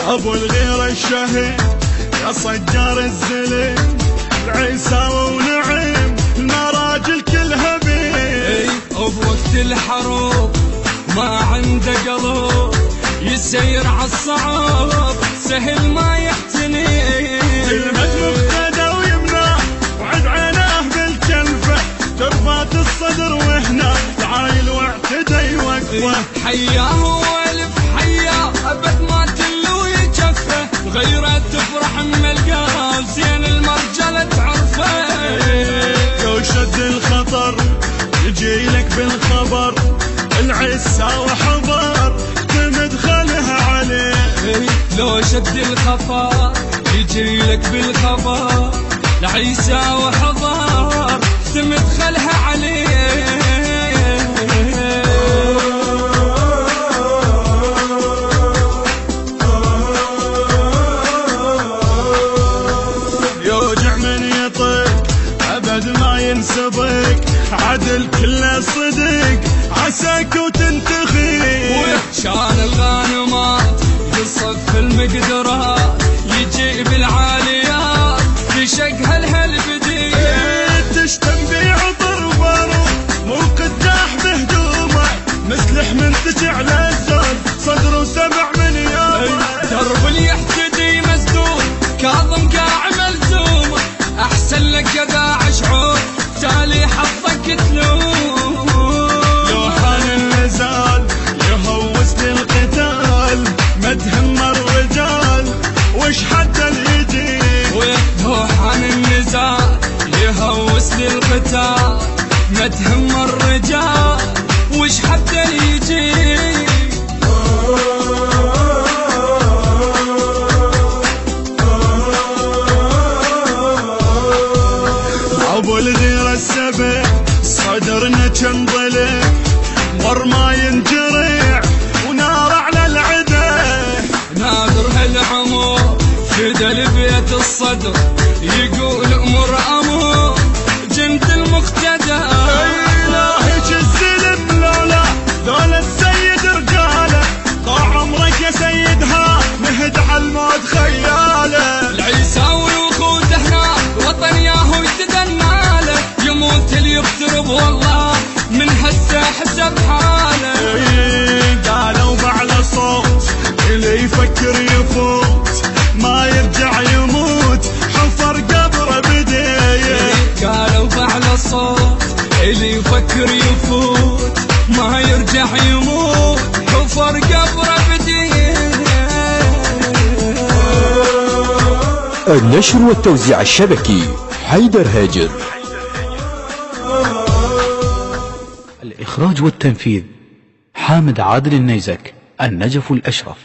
ابو الغير الشهيد يا صجار الزلم، العيساوي ونعيم المراجل كلها بيه. بوقت الحروب ما عنده قلب، يسير عالصعب سهل ما يحتني. كلمة مقتدى ويمنع وعد عيناه بالكلفة، ترفات الصدر وهنا تعايل واعتدى يوقفه. حياه والف حياه ابد ما تلو يجفه، غيره تفرح ملقاه زين المرجله تعرفه. لو شد الخطر يجي لك بالخبر، العيساوي حضر تمدخلها عليه. لو شد الخطر يجي لك بالخبر، العيساوي حضر تمدخلها عليه. يوجع من يطق ابد ما ينسبك، عدل كله صدق عساك وتنتخي. شان الغانمات يصف المقدرات، يجيب العاليات تشق هالبديه. تشتم بعطر وبارود مو قداح بهدومه، مسلح منتج على الزود صدره 7 مليون. درب اللي يحتدي مسدود كاظم قاع ملزوم، احسن لك يا داعش عود تالي حظك تلوم. لو حان النزال يهوس للقتال، ما تهم الرجال وش حتى اليجيب. لو حان النزال يهوس للقتال، ما تهم الرجال وش حتى يجيب. ابو الغير السبع صدرنا كم ضلع، مر ما ينجرع ونار على العدا. نادر هالعمر فدى البيت الصدر، يقول امر امر جند المقتدى. الهي الزلم لولا ذولا السيد رجاله، طال عمرك يا سيدها نهد على الموت خياله. العيساوي وخوته هنا وطن ياهو يتدنى له، يموت اللي يقترب والله من هسه حسب حاله. قالوا بعلى صوت اللي يفكر يفوت ما يرجع يموت، حفر قبره بديه. قالوا بعلى صوت اللي يفكر يفوت ما يرجع يموت، حفر قبره بديه. النشر والتوزيع الشبكي حيدر هاجر. الإخراج والتنفيذ حامد عادل النيزك، النجف الأشرف.